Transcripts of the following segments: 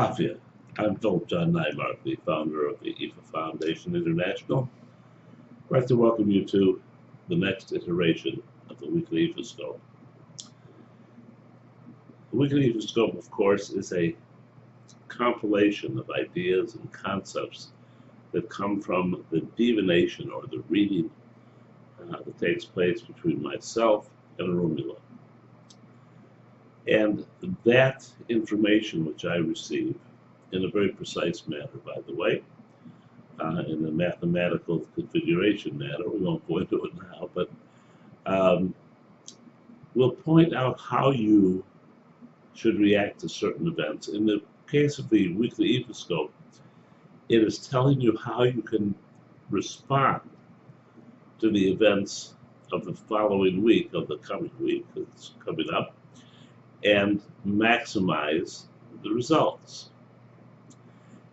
Lafayette. I'm Philip John Neimark, the founder of the IFA Foundation International. I'd like to welcome you to the next iteration of the weekly Ifascope. The weekly Ifascope, of course, is a compilation of ideas and concepts that come from the divination or the reading that takes place between myself and Orunmila. And that information which I receive in a very precise manner, by the way, in a mathematical configuration manner, we won't go into it now, but will point out how you should react to certain events. In the case of the weekly Ifascope, it is telling you how you can respond to the events of the following week, of the coming week that's coming up, and maximize the results.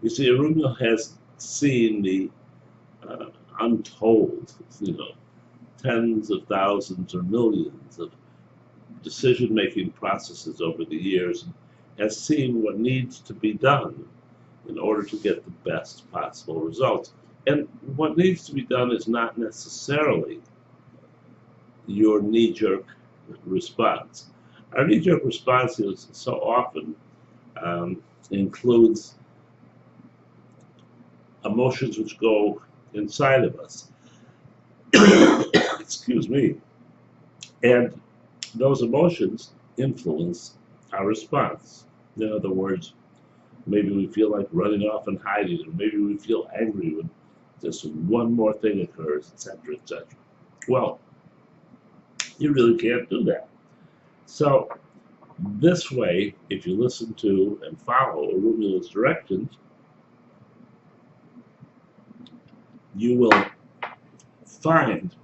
You see, Arula has seen the untold, tens of thousands or millions of decision-making processes over the years, and has seen what needs to be done in order to get the best possible results. And what needs to be done is not necessarily your knee-jerk response. Our knee-jerk response is so often includes emotions which go inside of us. Excuse me. And those emotions influence our response. In other words, maybe we feel like running off and hiding, or maybe we feel angry when just one more thing occurs, etc., etc. Well, you really can't do that. So this way, if you listen to and follow Orunmila's directions, you will find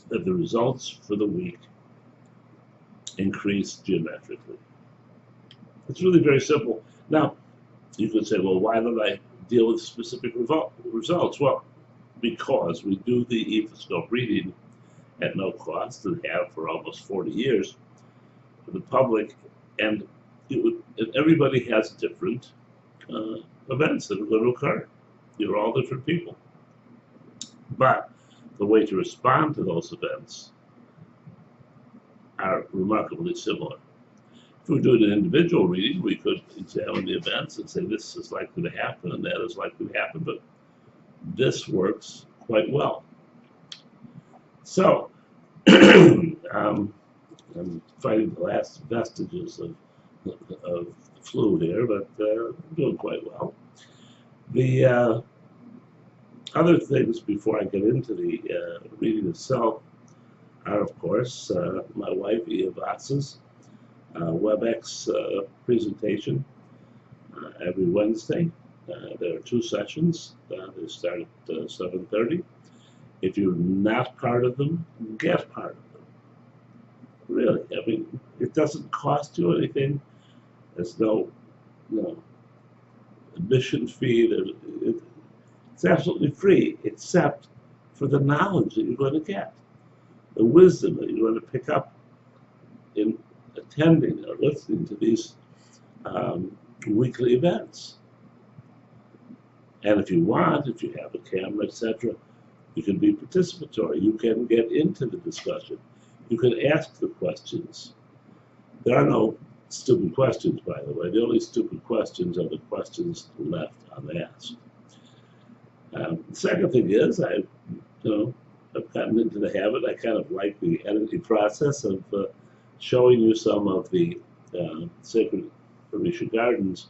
that the results for the week increase geometrically. It's really very simple. Now, you could say, well, why don't I deal with specific results? Well, because we do the Ifascope reading at no cost and have for almost 40 years for the public, and everybody has different events that are going to occur. You're all different people. But the way to respond to those events are remarkably similar. If we're doing an individual reading, we could examine the events and say this is likely to happen and that is likely to happen, but this works quite well. So, I'm fighting the last vestiges of the flu here, but I'm doing quite well. The other things before I get into the reading itself are, of course, my wife Iavasa's WebEx presentation every Wednesday. There are 2 sessions. They start at 7:30. If you're not part of them, get part of them. Really, I mean, it doesn't cost you anything. There's no, admission fee. It's absolutely free, except for the knowledge that you're going to get, the wisdom that you're going to pick up in attending or listening to these weekly events. And if you want, if you have a camera, etc., you can be participatory. You can get into the discussion. You can ask the questions. There are no stupid questions, by the way. The only stupid questions are the questions left unasked. The second thing is, I've gotten into the habit. I kind of like the editing process of showing you some of the sacred Orisha gardens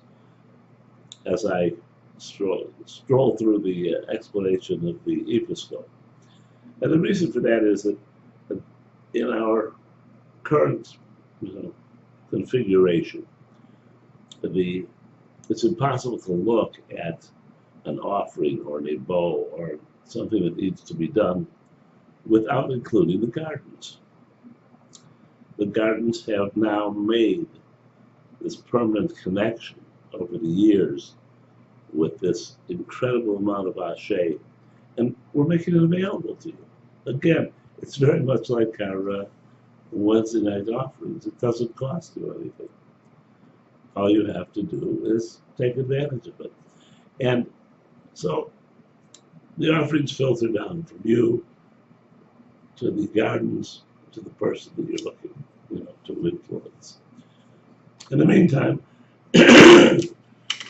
as I stroll through the explanation of the Ifascope. And the reason for that is that in our current configuration, it's impossible to look at an offering or an ebo or something that needs to be done without including the gardens. The gardens have now made this permanent connection over the years with this incredible amount of ashe, and we're making it available to you. Again, it's very much like our Wednesday night offerings. It doesn't cost you anything. all you have to do is take advantage of it. And so the offerings filter down from you to the gardens to the person that you're looking, to influence. In the meantime,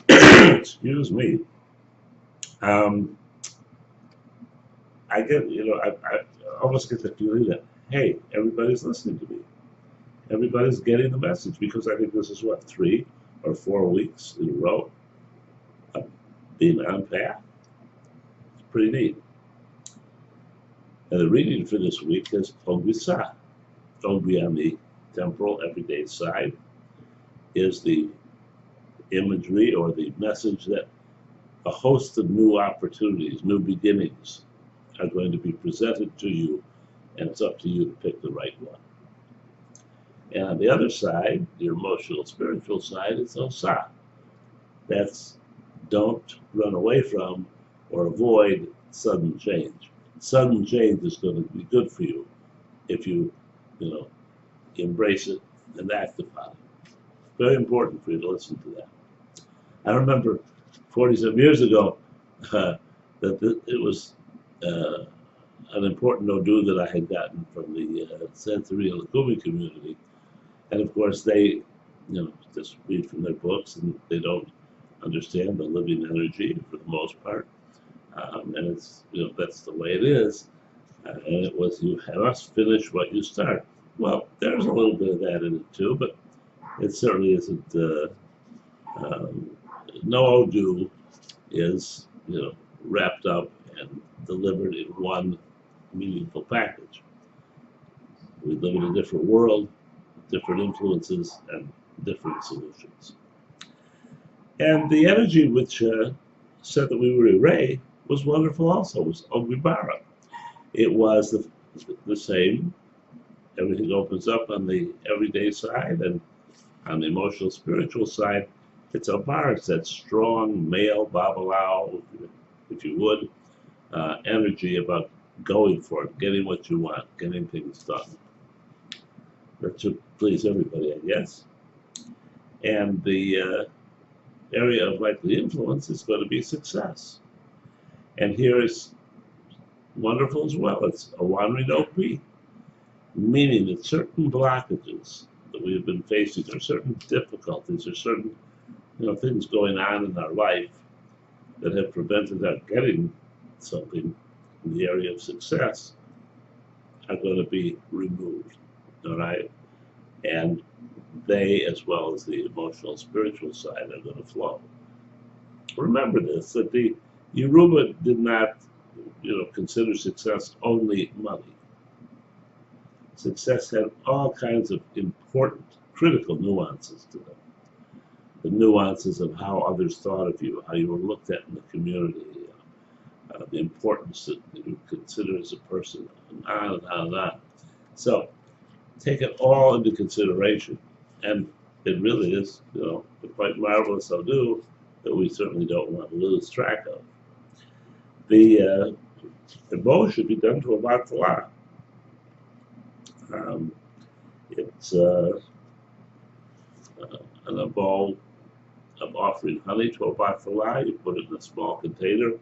excuse me, I get, I almost get the feeling that, hey, everybody's listening to me. Everybody's getting the message, because I think this is what, 3 or 4 weeks in a row of being on path. It's pretty neat. And the reading for this week is Ogwisa. Ogwi on the temporal everyday side is the imagery or the message that a host of new opportunities, new beginnings are going to be presented to you, and it's up to you to pick the right one. And on the other side, the emotional, spiritual side, is Osa. That's don't run away from or avoid sudden change. Sudden change is going to be good for you if you, embrace it and act upon it. Very important for you to listen to that. I remember 40-some years ago that it was an important Odu that I had gotten from the Santeria Lukumi community. And of course, they, just read from their books, and they don't understand the living energy for the most part. And it's, that's the way it is. And it was, you must finish what you start. Well, there's a little bit of that in it too, but it certainly isn't. No Odu is, wrapped up and delivered in one meaningful package. We live in a different world, different influences, and different solutions. And the energy which said that we were Ire was wonderful also. It was Ogwibara. It was the same. Everything opens up on the everyday side, and on the emotional, spiritual side, it's a bar. It's that strong male babalao, if you would, energy about going for it, getting what you want, getting things done. That should please everybody, I guess. And the area of likely influence is going to be success. And here is wonderful as well. It's a Wanri no Pi, meaning that certain blockages that we have been facing, or certain difficulties, or certain things going on in our life that have prevented us getting something in the area of success are going to be removed. All right? And they, as well as the emotional, spiritual side, are going to flow. Remember this, that the Yoruba did not, consider success only money. Success had all kinds of important, critical nuances to them. The nuances of how others thought of you, how you were looked at in the community, the importance that you consider as a person, and on and on and on. So, take it all into consideration, and it really is, a quite marvelous Odu that we certainly don't want to lose track of. The bow should be done to a Batala. It's a bowl of offering honey to a Batala. You put it in a small container.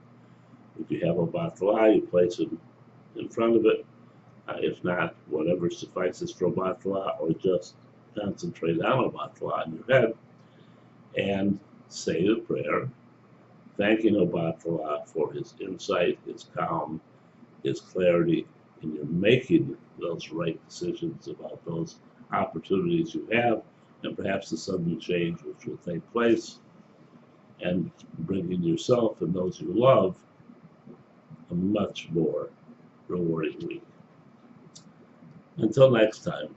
If you have a Batala, you place it in front of it. If not, whatever suffices for a Batala, or just concentrate on a Batala in your head and say a prayer, thanking Obatala for his insight, his calm, his clarity in your making those right decisions about those opportunities you have, and perhaps the sudden change which will take place, and bringing yourself and those you love a much more rewarding week. Until next time,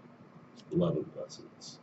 love and blessings.